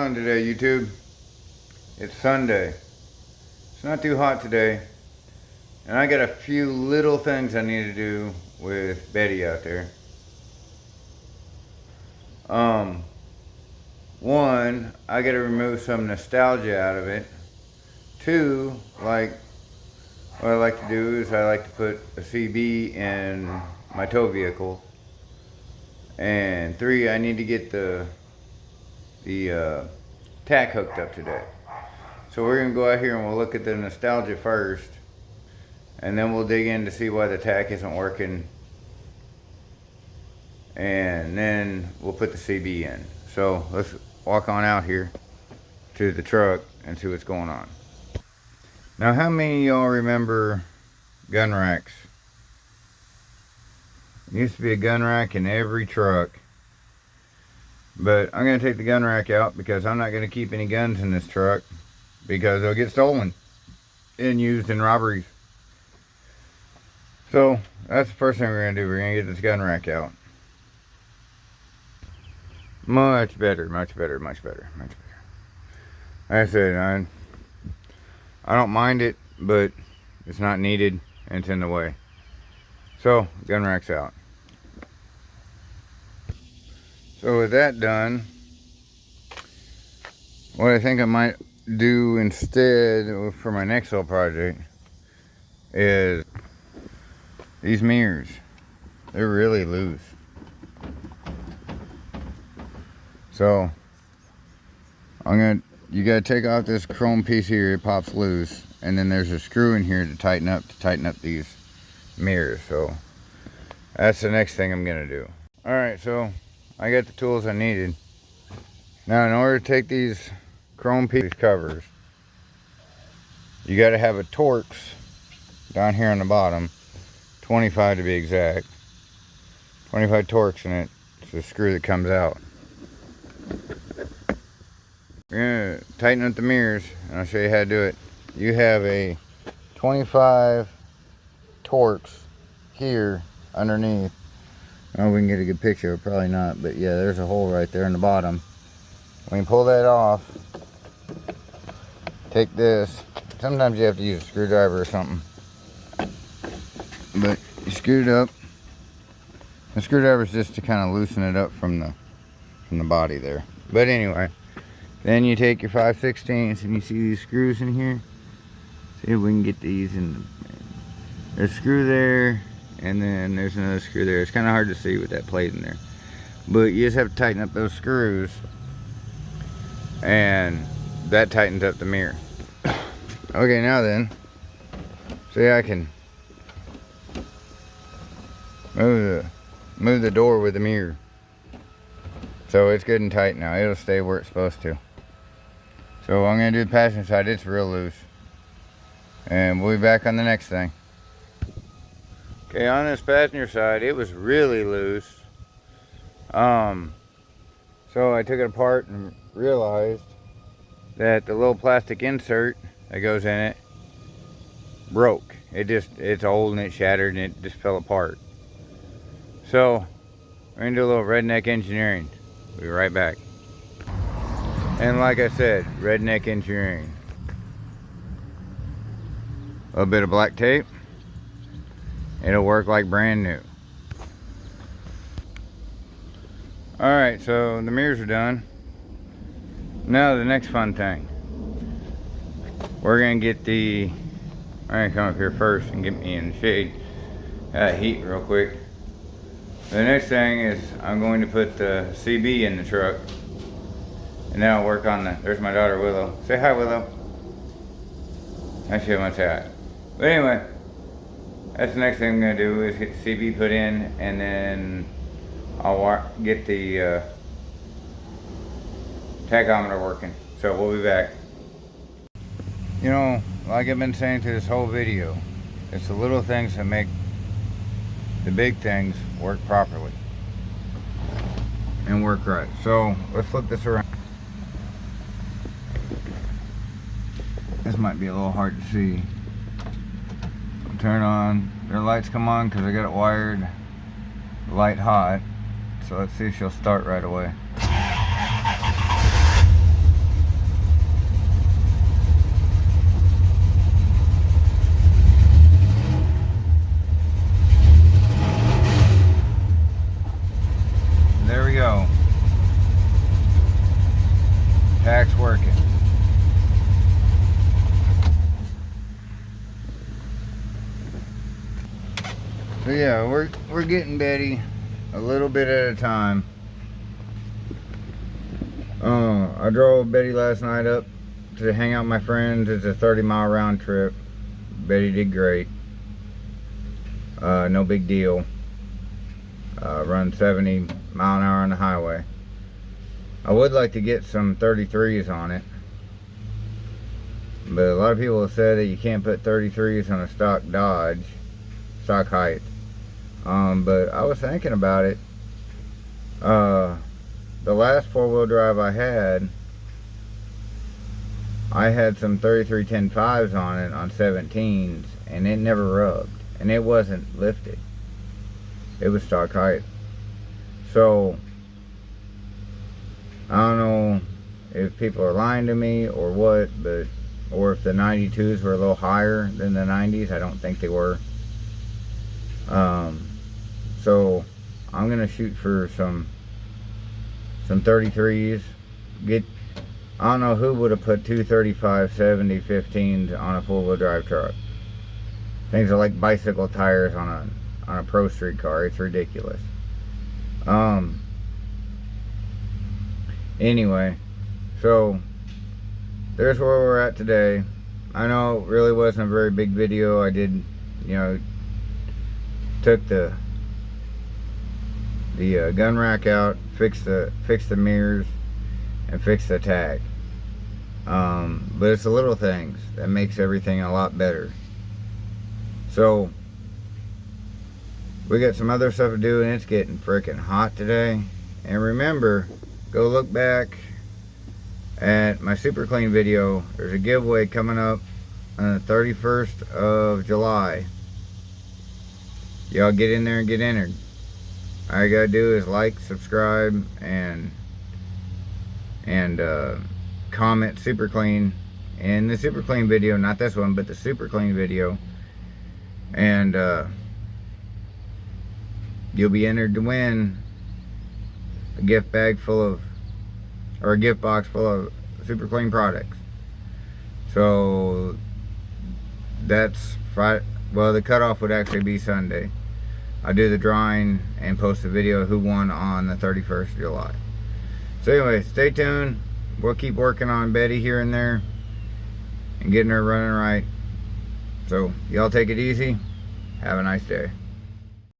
on today, YouTube? It's Sunday. It's not too hot today. And I got a few little things I need to do with Betty out there. One, I gotta remove some nostalgia out of it. Two, like, what I like to do is I like to put a CB in my tow vehicle. And three, I need to get the tach hooked up today. So we're gonna go out here and we'll look at the nostalgia first, and then we'll dig in to see why the tach isn't working, and then we'll put the CB in. So let's walk on out here to the truck and see what's going on. Now, how many of y'all remember gun racks? There used to be a gun rack in every truck. But I'm going to take the gun rack out because I'm not going to keep any guns in this truck because they'll get stolen and used in robberies. So that's the first thing we're going to do. We're going to get this gun rack out. Much better, much better, much better, much better. Like I said, I don't mind it, but it's not needed and it's in the way. So, gun rack's out. So with that done, what I think I might do instead for my next little project is these mirrors. They're really loose. So you gotta take off this chrome piece here, it pops loose, and then there's a screw in here to tighten up these mirrors. So that's the next thing I'm gonna do. Alright, so I got the tools I needed. Now, in order to take these chrome piece covers, you got to have a Torx down here on the bottom, 25 to be exact. 25 Torx in it. It's the screw that comes out. We're gonna tighten up the mirrors, and I'll show you how to do it. You have a 25 Torx here underneath. I don't know if we can get a good picture, probably not, but yeah, there's a hole right there in the bottom. When you pull that off, take this. Sometimes you have to use a screwdriver or something, but you screw it up. The screwdriver is just to kind of loosen it up from the body there. But anyway, then you take your 5/16 and you see these screws in here. See if we can get these in. There's a screw there. And then there's another screw there. It's kind of hard to see with that plate in there. But you just have to tighten up those screws. And that tightens up the mirror. Okay, now then. See, I can move the door with the mirror. So it's good and tight now. It'll stay where it's supposed to. So I'm going to do the passenger side. It's real loose. And we'll be back on the next thing. Okay, on this passenger side, it was really loose. So I took it apart and realized that the little plastic insert that goes in it broke. It's old and it shattered and it just fell apart. So we're gonna do a little redneck engineering. We'll be right back. And like I said, redneck engineering. A little bit of black tape. It'll work like brand new. Alright, so the mirrors are done. Now the next fun thing. We're gonna get I'm gonna come up here first and get me in the shade. Heat real quick. The next thing is I'm going to put the CB in the truck. And then I'll work on there's my daughter Willow. Say hi, Willow. Actually, I want to say hi. But anyway. That's the next thing I'm going to do is get the CB put in, and then I'll get the tachometer working. So we'll be back. You know, like I've been saying through this whole video, it's the little things that make the big things work properly and work right. So let's flip this around. This might be a little hard to see. Turn on, their lights come on because I got it wired light hot. So let's see if she'll start right away. yeah, we're getting Betty a little bit at a time. I drove Betty last night up to hang out with my friends. It's a 30-mile round trip. Betty did great. No big deal. Run 70 mile an hour on the highway. I would like to get some 33s on it, but a lot of people have said that you can't put 33s on a stock Dodge, stock height. But I was thinking about it. The last four-wheel drive I had some 33-10.5s on it on 17s, and it never rubbed, and it wasn't lifted. It was stock height. So I don't know if people are lying to me or what, but or if the 92s were a little higher than the 90s. I don't think they were. So I'm gonna shoot for some 33s. I don't know who would have put two 35-70-15s on a four-wheel drive truck. Things are like bicycle tires on a pro street car. It's ridiculous. Anyway, so there's where we're at today. I know it really wasn't a very big video. I did, took the gun rack out, fixed the mirrors, and fixed the tach. But it's the little things that makes everything a lot better. So we got some other stuff to do, and it's getting freaking hot today. And remember, go look back at my super clean video. There's a giveaway coming up on the 31st of July. Y'all get in there and get entered. All you gotta do is like, subscribe, and comment super clean in the super clean video, not this one, but the super clean video, and you'll be entered to win a gift bag full of, or a gift box full of super clean products. So that's Friday. Well, the cutoff would actually be Sunday. I'll do the drawing and post a video who won on the 31st of July. So anyway, stay tuned. We'll keep working on Betty here and there and getting her running right. So y'all take it easy. Have a nice day.